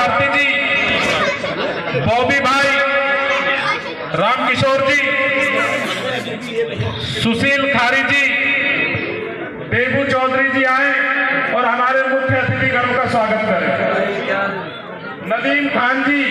भारती जी, बॉबी भाई, रामकिशोर जी, सुशील खारी जी, देबू चौधरी जी आए और हमारे मुख्य अतिथिगणों का स्वागत करें। नदीम खान जी,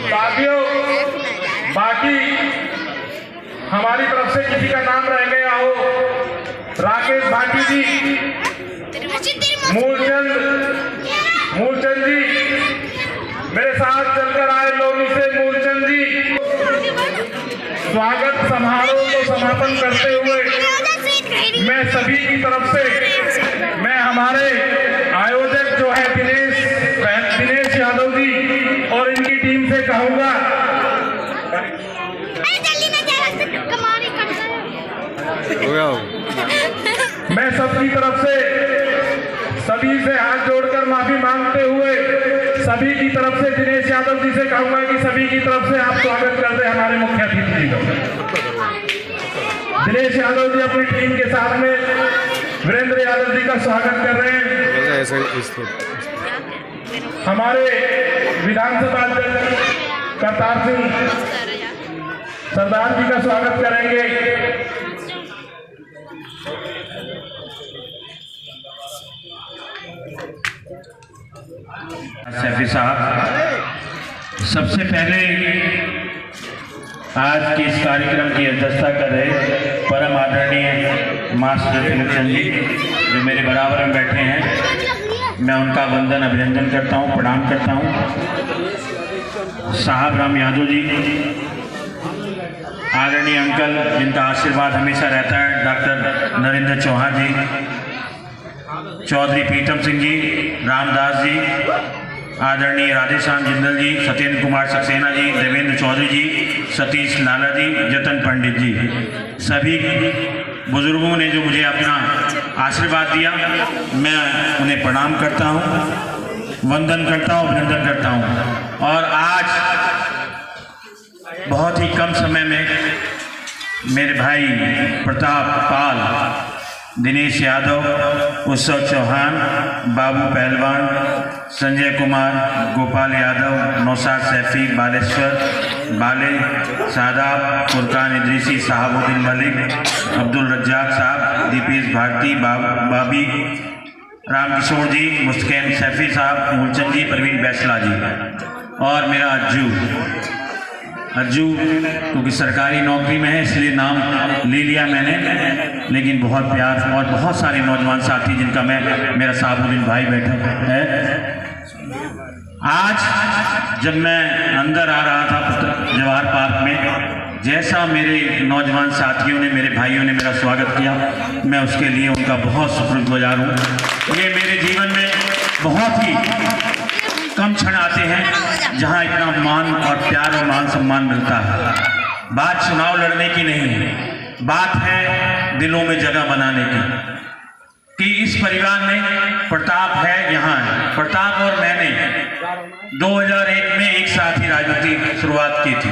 साथियों, बाकी हमारी तरफ से किसी का नाम रह गया हो, राकेश भाटी जी, मूलचंद जी, मेरे साथ चलकर आए लोनी से मूलचंद जी। स्वागत समारोह को समापन करते हुए मैं सभी की तरफ से, मैं हमारे आयोजक जो है दिनेश यादव जी और इनकी टीम से कहूंगा, मैं सबकी तरफ से सभी से हाथ जोड़कर माफी मांगते हुए सभी की तरफ से दिनेश यादव जी से कहूंगा कि सभी की तरफ से आप स्वागत कर दें हमारे मुख्य अतिथि जी का। दिनेश यादव जी अपनी टीम के साथ में वीरेंद्र यादव जी का स्वागत कर रहे हैं। हमारे विधानसभा अध्यक्ष करतार सिंह सरदार जी का स्वागत करेंगे। सैफी साहब, सबसे पहले आज के इस कार्यक्रम की अध्यक्षता कर रहे परम आदरणीय मास्टर त्रिलोचन जी जो मेरे बराबर में बैठे हैं, मैं उनका वंदन अभिनंदन करता हूं, प्रणाम करता हूं। साहब राम यादव जी, आदरणीय अंकल जिनका आशीर्वाद हमेशा रहता है, डॉक्टर नरेंद्र चौहान जी, चौधरी प्रीतम सिंह जी, रामदास जी, आदरणीय राधेश्याम जिंदल जी, सत्येंद्र कुमार सक्सेना जी, देवेंद्र चौधरी जी, सतीश लाला जी, जतन पंडित जी, सभी बुजुर्गों ने जो मुझे अपना आशीर्वाद दिया, मैं उन्हें प्रणाम करता हूं, वंदन करता हूं, अभिनंदन करता हूं। और आज बहुत ही कम समय में मेरे भाई प्रताप पाल, दिनेश यादव, उत्सव चौहान, बाबू पहलवान, संजय कुमार, गोपाल यादव, नौशाद सैफी, बालेश्वर बाले, शादाब, फुरकान इदरीसी, साहबुद्दीन मलिक, अब्दुल रज्जाक साहब, दीपेश भारती, बाबी, रामकिशोर जी, मुस्कान सैफी साहब, मूलचंद जी, प्रवीण बैसला जी और मेरा अज्जू क्योंकि सरकारी नौकरी में है इसलिए नाम ले लिया मैंने, लेकिन बहुत प्यार और बहुत सारे नौजवान साथी जिनका मेरा साहबुद्दीन भाई बैठा है। आज जब मैं अंदर आ रहा था जवाहर पार्क में, जैसा मेरे नौजवान साथियों ने, मेरे भाइयों ने मेरा स्वागत किया, मैं उसके लिए उनका बहुत शुक्रगुजार हूँ। ये मेरे जीवन में बहुत ही कम क्षण आते हैं जहां इतना मान और प्यार और मान सम्मान मिलता है। बात चुनाव लड़ने की नहीं है, बात है दिलों में जगह बनाने की, कि इस परिवार में प्रताप है, यहाँ है। प्रताप और मैंने 2001 में एक साथ ही राजनीति शुरुआत की थी।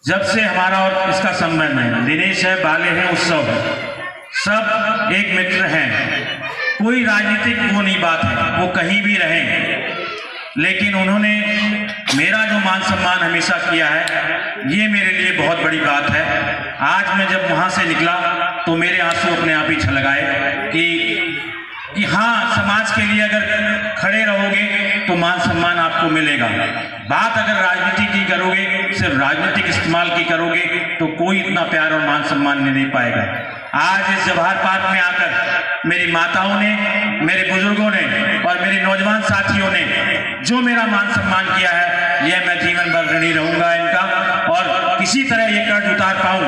जब से हमारा और इसका संबंध है, दिनेश है, बाले है, उत्सव है, सब एक मित्र हैं। कोई राजनीतिक वो नहीं बात है, वो कहीं भी रहें, लेकिन उन्होंने मेरा जो मान सम्मान हमेशा किया है, ये मेरे लिए बहुत बड़ी बात है। आज मैं जब वहाँ से निकला तो मेरे आंसू अपने आप ही छलकाए कि हाँ, समाज के लिए अगर खड़े रहोगे तो मान सम्मान आपको मिलेगा। बात अगर राजनीति की करोगे, सिर्फ राजनीतिक इस्तेमाल की करोगे, तो कोई इतना प्यार और मान सम्मान नहीं दे पाएगा। आज इस जवाहर पार्क में आकर मेरी माताओं ने, मेरे बुजुर्गों ने और मेरे नौजवान साथियों ने जो मेरा मान सम्मान किया है, यह मैं जीवन भर ऋणी रहूंगा इनका। और किसी तरह ये कर्ज उतार पाऊं,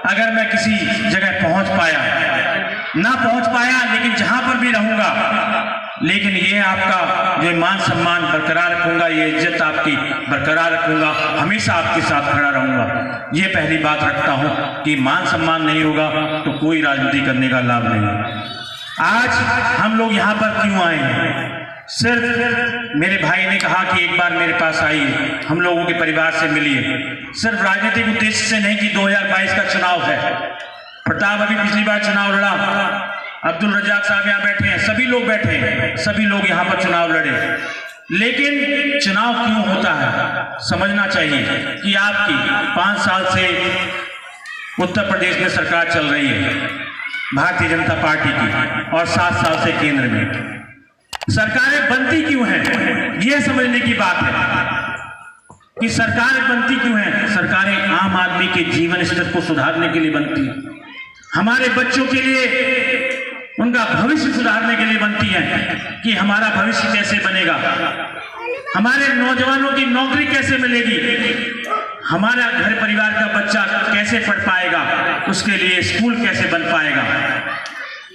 अगर मैं किसी जगह पहुंच पाया, ना पहुंच पाया, लेकिन जहां पर भी रहूंगा, लेकिन ये आपका जो मान सम्मान बरकरार रखूंगा, ये इज्जत आपकी बरकरार रखूंगा, हमेशा आपके साथ खड़ा रहूंगा। ये पहली बात रखता हूं कि मान सम्मान नहीं होगा तो कोई राजनीति करने का लाभ नहीं। आज हम लोग यहाँ पर क्यों आए हैं? सिर्फ मेरे भाई ने कहा कि एक बार मेरे पास आइए, हम लोगों के परिवार से मिलिए। सिर्फ राजनीतिक उद्देश्य से नहीं कि 2022 का चुनाव है। प्रताप अभी पिछली बार चुनाव लड़ा, अब्दुल रज्जाक साहब यहाँ बैठे हैं, सभी लोग बैठे हैं, सभी लोग यहाँ पर चुनाव लड़े। लेकिन चुनाव क्यों होता है समझना चाहिए कि आपकी 5 साल से उत्तर प्रदेश में सरकार चल रही है भारतीय जनता पार्टी की, और 7 साल से केंद्र में सरकारें बनती क्यों हैं, यह समझने की बात है कि सरकारें बनती क्यों हैं। सरकारें आम आदमी के जीवन स्तर को सुधारने के लिए बनती हैं, हमारे बच्चों के लिए उनका भविष्य सुधारने के लिए बनती हैं कि हमारा भविष्य कैसे बनेगा, हमारे नौजवानों की नौकरी कैसे मिलेगी, हमारा घर परिवार का बच्चा कैसे पढ़ पाएगा, उसके लिए स्कूल कैसे बन पाएगा,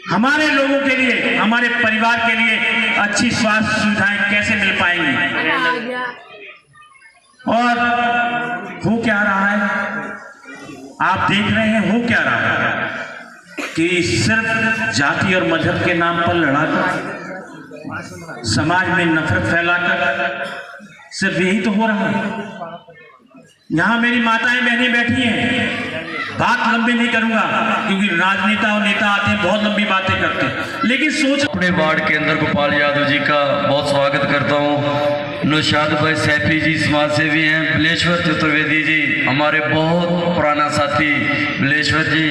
हमारे लोगों के लिए, हमारे परिवार के लिए अच्छी स्वास्थ्य सुविधाएं कैसे मिल पाएंगी। और हो क्या रहा है, आप देख रहे हैं हो क्या रहा है कि सिर्फ जाति और मजहब के नाम पर लड़ाकर, समाज में नफरत फैलाकर, सिर्फ यही तो हो रहा है। यहां मेरी माताएं बहनें बैठी हैं, बात लंबी नहीं करूंगा क्योंकि राजनेता और नेता आते हैं बहुत लंबी बातें करते हैं, लेकिन सोच अपने वार्ड के अंदर गोपाल यादव जी का बहुत स्वागत करता हूँ। नौशाद भाई सैफी जी समाज सेवी हैं, बिलेश्वर चतुर्वेदी जी हमारे बहुत पुराना साथी, बिलेश्वर जी,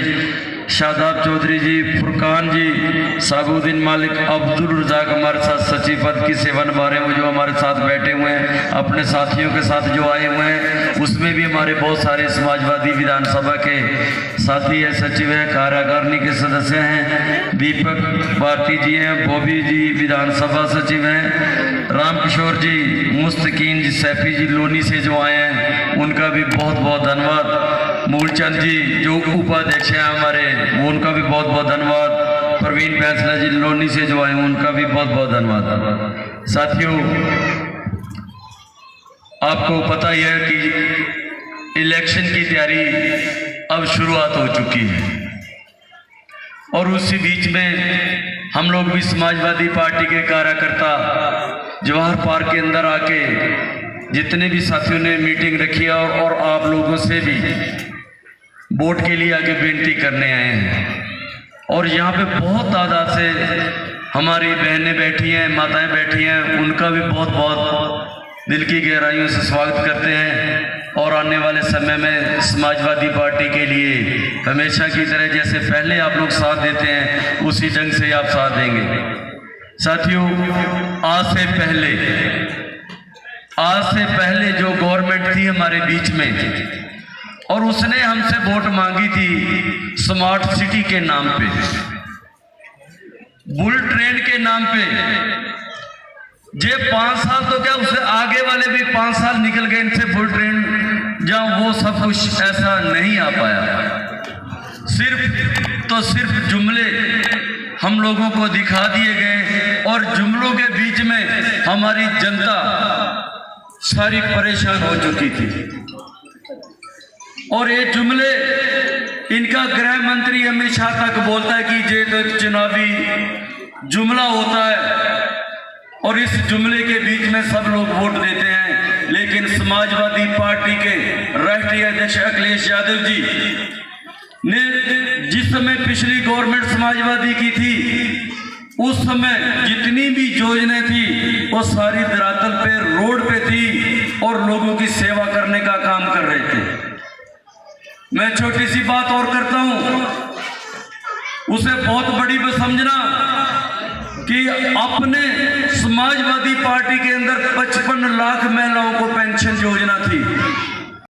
शादाब चौधरी जी, फुरकान जी, साबुद्दीन मालिक, अब्दुल रजाक हमारे साथ सचिव पद की सेवा निभा रहे हैं, जो हमारे साथ बैठे हुए हैं, अपने साथियों के साथ जो आए हुए हैं उसमें भी हमारे बहुत सारे समाजवादी विधानसभा के साथी है, सचिव है, कार्यकारिणी के सदस्य हैं, दीपक भारती जी हैं, बॉबी जी विधानसभा सचिव हैं, रामकिशोर जी, मुस्तकीन जी, सैफी जी लोनी से जो आए हैं उनका भी बहुत बहुत धन्यवाद, मूलचंद जी जो उपाध्यक्ष हैं हमारे वो उनका भी बहुत बहुत धन्यवाद, प्रवीण फैसला जी लोनी से जो आए उनका भी बहुत बहुत धन्यवाद। साथियों, आपको पता ही है कि इलेक्शन की तैयारी अब शुरुआत हो चुकी है और उसी बीच में हम लोग भी समाजवादी पार्टी के कार्यकर्ता जवाहर पार्क के अंदर आके जितने भी साथियों ने मीटिंग रखी है और आप लोगों से भी वोट के लिए आके बेनती करने आए हैं। और यहाँ पे बहुत तादाद से हमारी बहनें बैठी हैं, माताएं बैठी हैं, उनका भी बहुत बहुत दिल की गहराइयों से स्वागत करते हैं। और आने वाले समय में समाजवादी पार्टी के लिए हमेशा की तरह जैसे पहले आप लोग साथ देते हैं उसी ढंग से आप साथ देंगे। साथियों, आज से पहले जो गवर्नमेंट थी हमारे बीच में और उसने हमसे वोट मांगी थी स्मार्ट सिटी के नाम पे, बुलेट ट्रेन के नाम पे। जे 5 साल तो क्या उससे आगे वाले भी 5 साल निकल गए इनसे बुलेट ट्रेन जहाँ वो सब कुछ ऐसा नहीं आ पाया। सिर्फ जुमले हम लोगों को दिखा दिए गए और जुमलों के बीच में हमारी जनता सारी परेशान हो चुकी थी। और ये जुमले इनका गृह मंत्री अमित शाह तक बोलता है कि ये तो एक चुनावी जुमला होता है और इस जुमले के बीच में सब लोग वोट देते हैं। लेकिन समाजवादी पार्टी के राष्ट्रीय अध्यक्ष अखिलेश यादव जी ने जिस समय पिछली गवर्नमेंट समाजवादी की थी उस समय जितनी भी योजनाएं थी वो सारी धरातल पे रोड पे थी और लोगों की सेवा करने का काम कर रहे थे। मैं छोटी सी बात और करता हूं, उसे बहुत बड़ी समझना कि अपने समाजवादी पार्टी के अंदर 55 लाख महिलाओं को पेंशन योजना थी।